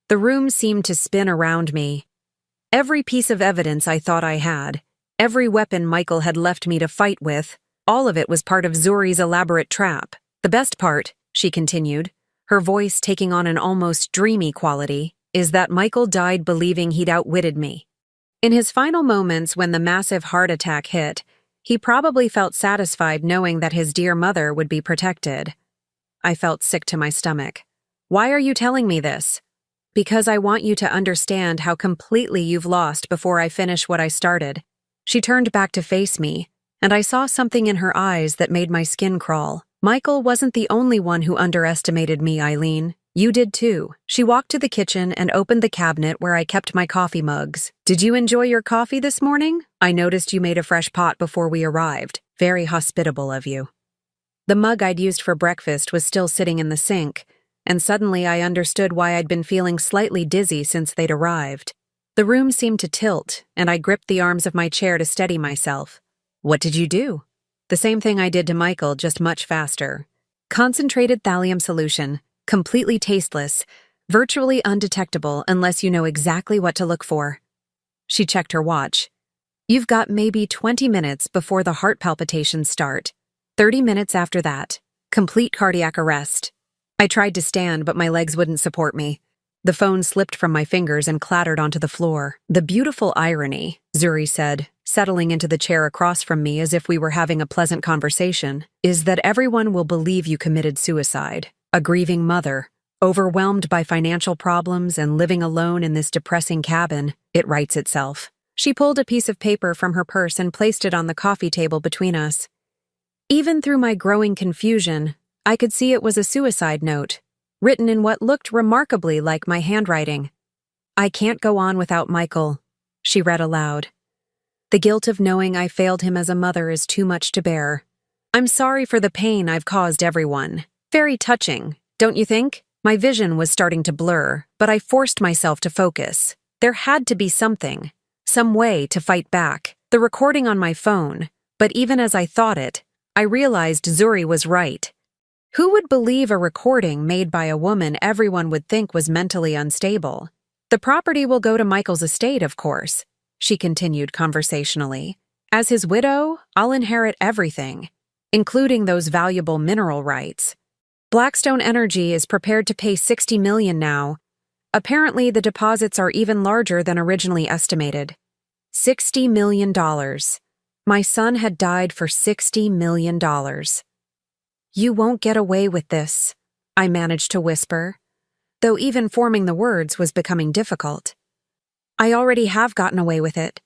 The room seemed to spin around me. Every piece of evidence I thought I had, every weapon Michael had left me to fight with, all of it was part of Zuri's elaborate trap. The best part, she continued, her voice taking on an almost dreamy quality, is that Michael died believing he'd outwitted me. In his final moments when the massive heart attack hit, he probably felt satisfied knowing that his dear mother would be protected. I felt sick to my stomach. Why are you telling me this? Because I want you to understand how completely you've lost before I finish what I started. She turned back to face me, and I saw something in her eyes that made my skin crawl. Michael wasn't the only one who underestimated me, Eileen. You did too. She walked to the kitchen and opened the cabinet where I kept my coffee mugs. Did you enjoy your coffee this morning? I noticed you made a fresh pot before we arrived. Very hospitable of you. The mug I'd used for breakfast was still sitting in the sink, and suddenly I understood why I'd been feeling slightly dizzy since they'd arrived. The room seemed to tilt, and I gripped the arms of my chair to steady myself. What did you do? The same thing I did to Michael, just much faster. Concentrated thallium solution, completely tasteless, virtually undetectable unless you know exactly what to look for. She checked her watch. You've got maybe 20 minutes before the heart palpitations start. 30 minutes after that. Complete cardiac arrest. I tried to stand, but my legs wouldn't support me. The phone slipped from my fingers and clattered onto the floor. The beautiful irony, Zuri said, settling into the chair across from me as if we were having a pleasant conversation, is that everyone will believe you committed suicide. A grieving mother, overwhelmed by financial problems and living alone in this depressing cabin, it writes itself. She pulled a piece of paper from her purse and placed it on the coffee table between us. Even through my growing confusion, I could see it was a suicide note, written in what looked remarkably like my handwriting. I can't go on without Michael, she read aloud. The guilt of knowing I failed him as a mother is too much to bear. I'm sorry for the pain I've caused everyone. Very touching, don't you think? My vision was starting to blur, but I forced myself to focus. There had to be something, some way to fight back. The recording on my phone, but even as I thought it, I realized Zuri was right. Who would believe a recording made by a woman everyone would think was mentally unstable? The property will go to Michael's estate, of course, she continued conversationally. As his widow, I'll inherit everything, including those valuable mineral rights. Blackstone Energy is prepared to pay $60 million now. Apparently, the deposits are even larger than originally estimated. $60 million. My son had died for $60 million. You won't get away with this, I managed to whisper, though even forming the words was becoming difficult. I already have gotten away with it.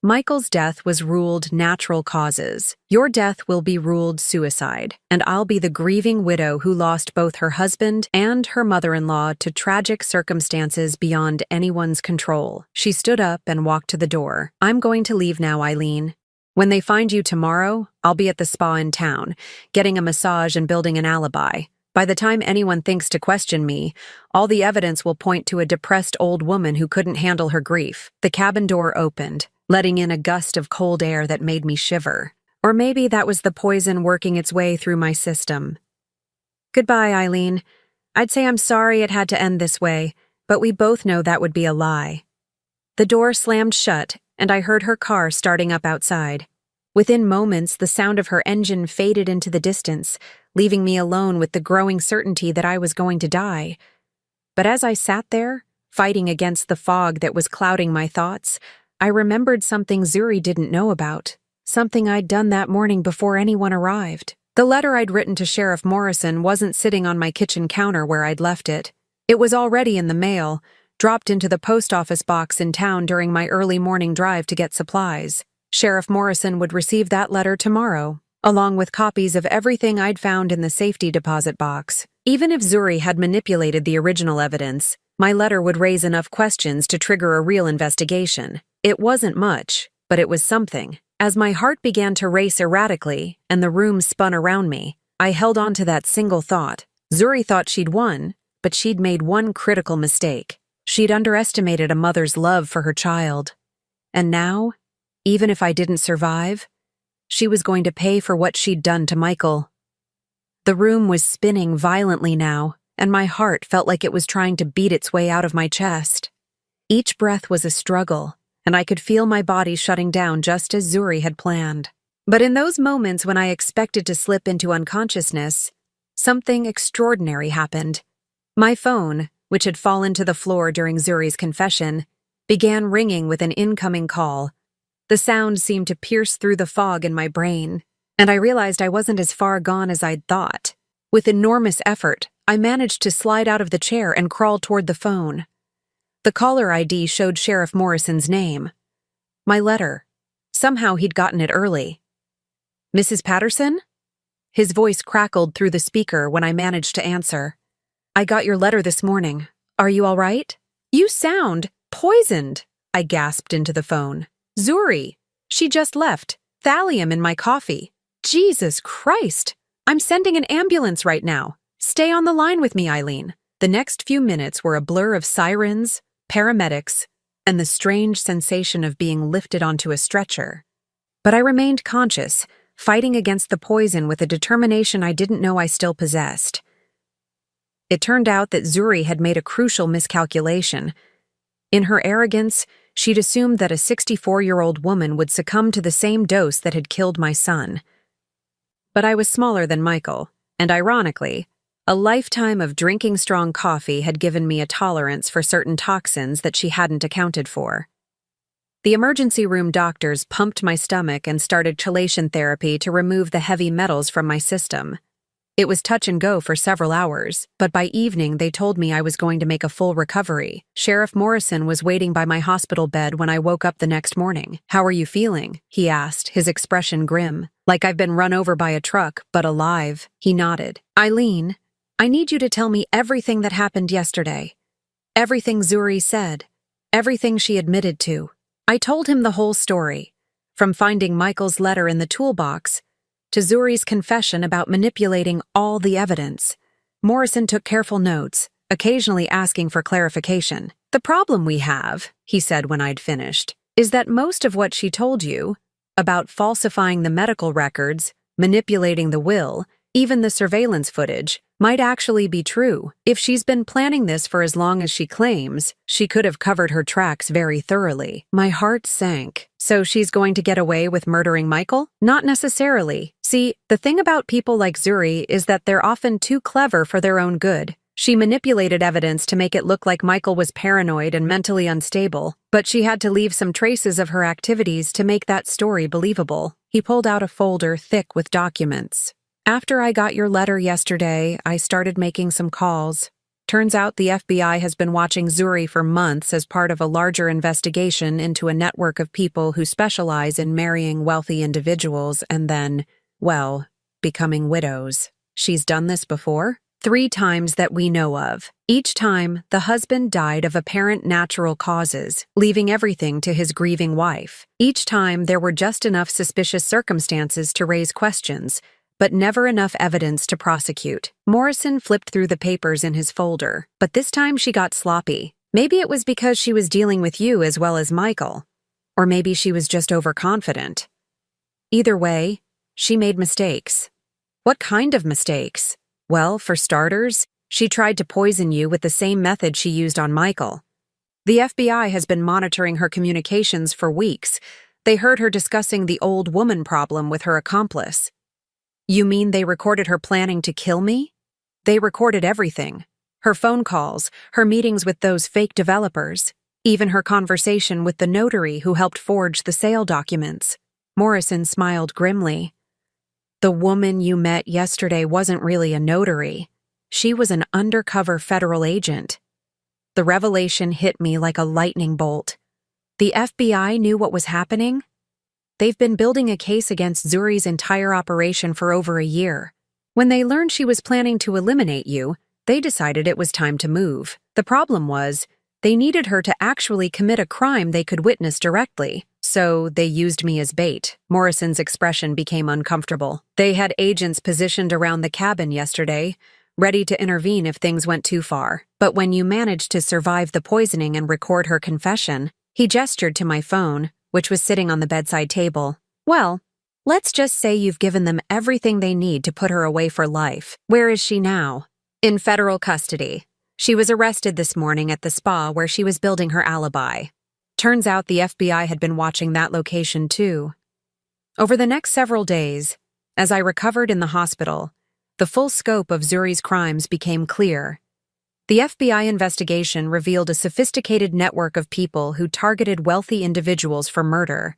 Michael's death was ruled natural causes. Your death will be ruled suicide, and I'll be the grieving widow who lost both her husband and her mother-in-law to tragic circumstances beyond anyone's control. She stood up and walked to the door. I'm going to leave now, Eileen. When they find you tomorrow, I'll be at the spa in town, getting a massage and building an alibi. By the time anyone thinks to question me, all the evidence will point to a depressed old woman who couldn't handle her grief. The cabin door opened, letting in a gust of cold air that made me shiver. Or maybe that was the poison working its way through my system. Goodbye, Eileen. I'd say I'm sorry it had to end this way, but we both know that would be a lie. The door slammed shut, and I heard her car starting up outside. Within moments, the sound of her engine faded into the distance, leaving me alone with the growing certainty that I was going to die. But as I sat there, fighting against the fog that was clouding my thoughts, I remembered something Zuri didn't know about, something I'd done that morning before anyone arrived. The letter I'd written to Sheriff Morrison wasn't sitting on my kitchen counter where I'd left it. It was already in the mail, dropped into the post office box in town during my early morning drive to get supplies. Sheriff Morrison would receive that letter tomorrow, along with copies of everything I'd found in the safety deposit box. Even if Zuri had manipulated the original evidence, my letter would raise enough questions to trigger a real investigation. It wasn't much, but it was something. As my heart began to race erratically and the room spun around me, I held on to that single thought. Zuri thought she'd won, but she'd made one critical mistake. She'd underestimated a mother's love for her child. And now, even if I didn't survive, she was going to pay for what she'd done to Michael. The room was spinning violently now, and my heart felt like it was trying to beat its way out of my chest. Each breath was a struggle, and I could feel my body shutting down just as Zuri had planned. But in those moments when I expected to slip into unconsciousness, something extraordinary happened. My phone, which had fallen to the floor during Zuri's confession, began ringing with an incoming call. The sound seemed to pierce through the fog in my brain, and I realized I wasn't as far gone as I'd thought. With enormous effort, I managed to slide out of the chair and crawl toward the phone. The caller ID showed Sheriff Morrison's name. My letter. Somehow he'd gotten it early. Mrs. Patterson? His voice crackled through the speaker when I managed to answer. I got your letter this morning. Are you all right? You sound poisoned, I gasped into the phone. Zuri. She just left. Thallium in my coffee. Jesus Christ. I'm sending an ambulance right now. Stay on the line with me, Eileen. The next few minutes were a blur of sirens, paramedics, and the strange sensation of being lifted onto a stretcher. But I remained conscious, fighting against the poison with a determination I didn't know I still possessed. It turned out that Zuri had made a crucial miscalculation. In her arrogance, she'd assumed that a 64-year-old woman would succumb to the same dose that had killed my son. But I was smaller than Michael, and ironically, a lifetime of drinking strong coffee had given me a tolerance for certain toxins that she hadn't accounted for. The emergency room doctors pumped my stomach and started chelation therapy to remove the heavy metals from my system. It was touch and go for several hours, but by evening they told me I was going to make a full recovery. Sheriff Morrison was waiting by my hospital bed when I woke up the next morning. How are you feeling? He asked, his expression grim. Like I've been run over by a truck, but alive. He nodded. Eileen, I need you to tell me everything that happened yesterday. Everything Zuri said. Everything she admitted to. I told him the whole story. From finding Michael's letter in the toolbox to Zuri's confession about manipulating all the evidence. Morrison took careful notes, occasionally asking for clarification. The problem we have, he said when I'd finished, is that most of what she told you, about falsifying the medical records, manipulating the will, even the surveillance footage, might actually be true. If she's been planning this for as long as she claims, she could have covered her tracks very thoroughly. My heart sank. So she's going to get away with murdering Michael? Not necessarily. See, the thing about people like Zuri is that they're often too clever for their own good. She manipulated evidence to make it look like Michael was paranoid and mentally unstable, but she had to leave some traces of her activities to make that story believable. He pulled out a folder thick with documents. After I got your letter yesterday, I started making some calls. Turns out the FBI has been watching Zuri for months as part of a larger investigation into a network of people who specialize in marrying wealthy individuals and then, well, becoming widows. She's done this before? 3 times that we know of. Each time, the husband died of apparent natural causes, leaving everything to his grieving wife. Each time, there were just enough suspicious circumstances to raise questions, but never enough evidence to prosecute. Morrison flipped through the papers in his folder, but this time she got sloppy. Maybe it was because she was dealing with you as well as Michael. Or maybe she was just overconfident. Either way, she made mistakes. What kind of mistakes? Well, for starters, she tried to poison you with the same method she used on Michael. The FBI has been monitoring her communications for weeks. They heard her discussing the old woman problem with her accomplice. You mean they recorded her planning to kill me? They recorded everything. Her phone calls, her meetings with those fake developers, even her conversation with the notary who helped forge the sale documents. Morrison smiled grimly. The woman you met yesterday wasn't really a notary. She was an undercover federal agent. The revelation hit me like a lightning bolt. The FBI knew what was happening? They've been building a case against Zuri's entire operation for over a year. When they learned she was planning to eliminate you, they decided it was time to move. The problem was, they needed her to actually commit a crime they could witness directly. So they used me as bait. Morrison's expression became uncomfortable. They had agents positioned around the cabin yesterday, ready to intervene if things went too far. But when you managed to survive the poisoning and record her confession, he gestured to my phone, which was sitting on the bedside table. Well, let's just say you've given them everything they need to put her away for life. Where is she now? In federal custody. She was arrested this morning at the spa where she was building her alibi. Turns out the FBI had been watching that location too. Over the next several days, as I recovered in the hospital, the full scope of Zuri's crimes became clear. The FBI investigation revealed a sophisticated network of people who targeted wealthy individuals for murder.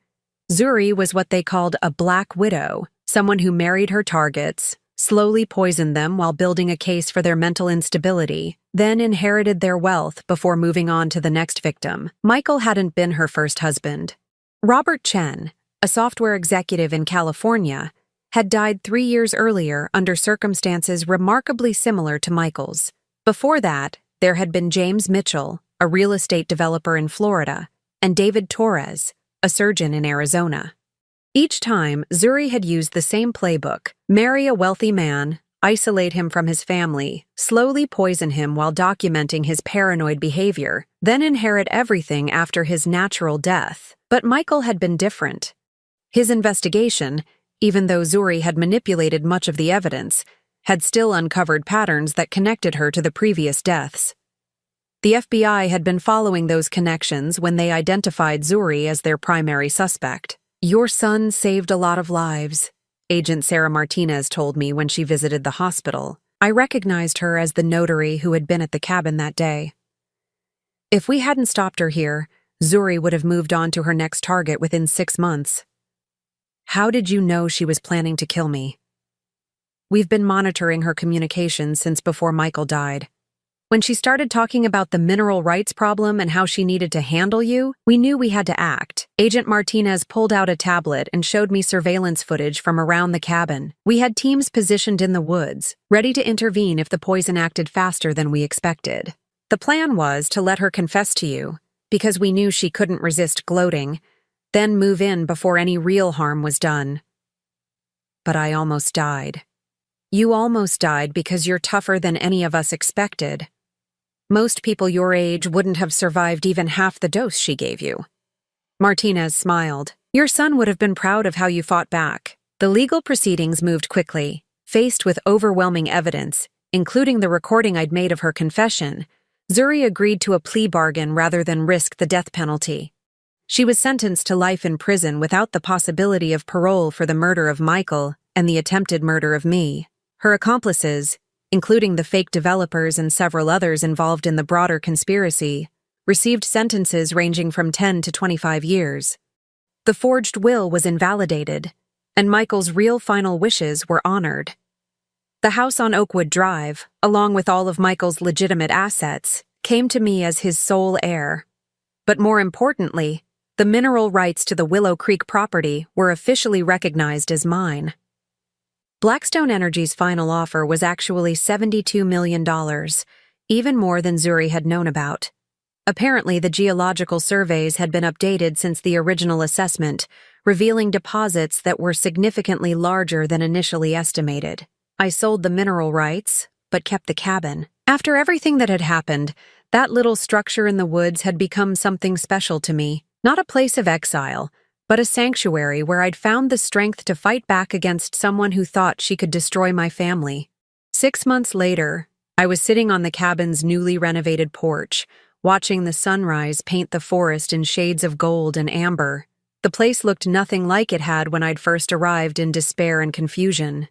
Zuri was what they called a black widow, someone who married her targets, slowly poisoned them while building a case for their mental instability, then inherited their wealth before moving on to the next victim. Michael hadn't been her first husband. Robert Chen, a software executive in California, had died 3 years earlier under circumstances remarkably similar to Michael's. Before that, there had been James Mitchell, a real estate developer in Florida, and David Torres, a surgeon in Arizona. Each time, Zuri had used the same playbook: marry a wealthy man, isolate him from his family, slowly poison him while documenting his paranoid behavior, then inherit everything after his natural death. But Michael had been different. His investigation, even though Zuri had manipulated much of the evidence, had still uncovered patterns that connected her to the previous deaths. The FBI had been following those connections when they identified Zuri as their primary suspect. Your son saved a lot of lives, Agent Sarah Martinez told me when she visited the hospital. I recognized her as the notary who had been at the cabin that day. If we hadn't stopped her here, Zuri would have moved on to her next target within 6 months. How did you know she was planning to kill me? We've been monitoring her communications since before Michael died. When she started talking about the mineral rights problem and how she needed to handle you, we knew we had to act. Agent Martinez pulled out a tablet and showed me surveillance footage from around the cabin. We had teams positioned in the woods, ready to intervene if the poison acted faster than we expected. The plan was to let her confess to you, because we knew she couldn't resist gloating, then move in before any real harm was done. But I almost died. You almost died because you're tougher than any of us expected. Most people your age wouldn't have survived even half the dose she gave you. Martinez smiled. Your son would have been proud of how you fought back. The legal proceedings moved quickly. Faced with overwhelming evidence, including the recording I'd made of her confession, Zuri agreed to a plea bargain rather than risk the death penalty. She was sentenced to life in prison without the possibility of parole for the murder of Michael and the attempted murder of me. Her accomplices, including the fake developers and several others involved in the broader conspiracy, received sentences ranging from 10 to 25 years. The forged will was invalidated, and Michael's real final wishes were honored. The house on Oakwood Drive, along with all of Michael's legitimate assets, came to me as his sole heir. But more importantly, the mineral rights to the Willow Creek property were officially recognized as mine. Blackstone Energy's final offer was actually $72 million, even more than Zuri had known about. Apparently, the geological surveys had been updated since the original assessment, revealing deposits that were significantly larger than initially estimated. I sold the mineral rights, but kept the cabin. After everything that had happened, that little structure in the woods had become something special to me. Not a place of exile, but a sanctuary where I'd found the strength to fight back against someone who thought she could destroy my family. 6 months later, I was sitting on the cabin's newly renovated porch, watching the sunrise paint the forest in shades of gold and amber. The place looked nothing like it had when I'd first arrived in despair and confusion.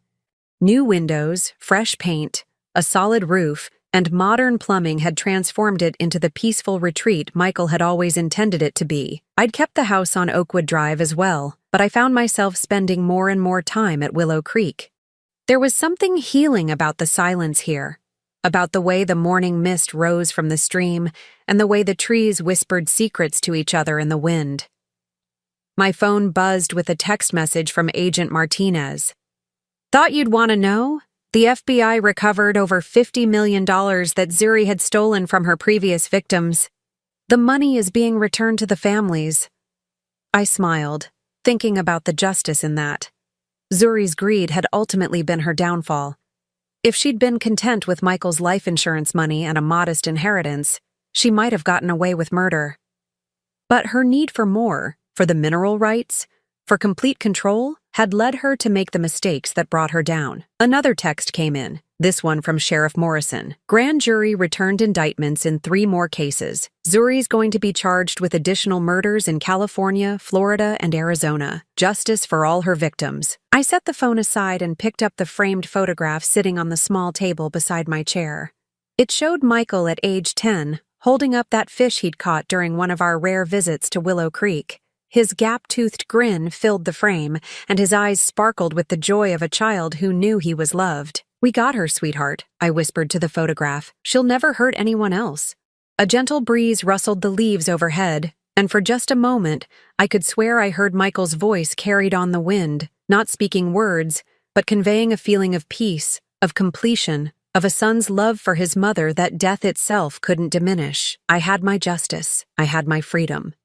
New windows, fresh paint, a solid roof, and modern plumbing had transformed it into the peaceful retreat Michael had always intended it to be. I'd kept the house on Oakwood Drive as well, but I found myself spending more and more time at Willow Creek. There was something healing about the silence here, about the way the morning mist rose from the stream and the way the trees whispered secrets to each other in the wind. My phone buzzed with a text message from Agent Martinez. "Thought you'd want to know? The FBI recovered over $50 million that Zuri had stolen from her previous victims. The money is being returned to the families." I smiled, thinking about the justice in that. Zuri's greed had ultimately been her downfall. If she'd been content with Michael's life insurance money and a modest inheritance, she might have gotten away with murder. But her need for more, for the mineral rights, for complete control, had led her to make the mistakes that brought her down. Another text came in, this one from Sheriff Morrison. Grand jury returned indictments in 3 more cases. Zuri's going to be charged with additional murders in California, Florida, and Arizona. Justice for all her victims. I set the phone aside and picked up the framed photograph sitting on the small table beside my chair. It showed Michael at age 10, holding up that fish he'd caught during one of our rare visits to Willow Creek. His gap-toothed grin filled the frame, and his eyes sparkled with the joy of a child who knew he was loved. "We got her, sweetheart," I whispered to the photograph. "She'll never hurt anyone else." A gentle breeze rustled the leaves overhead, and for just a moment, I could swear I heard Michael's voice carried on the wind, not speaking words, but conveying a feeling of peace, of completion, of a son's love for his mother that death itself couldn't diminish. I had my justice. I had my freedom.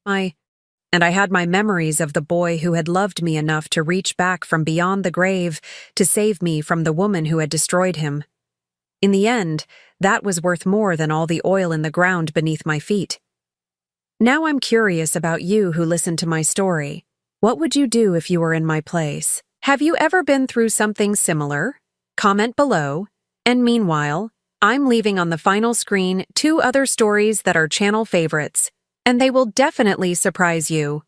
And I had my memories of the boy who had loved me enough to reach back from beyond the grave to save me from the woman who had destroyed him. In the end, that was worth more than all the oil in the ground beneath my feet. Now I'm curious about you who listened to my story. What would you do if you were in my place? Have you ever been through something similar? Comment below. And meanwhile, I'm leaving on the final screen 2 other stories that are channel favorites, and they will definitely surprise you.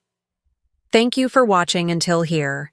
Thank you for watching until here.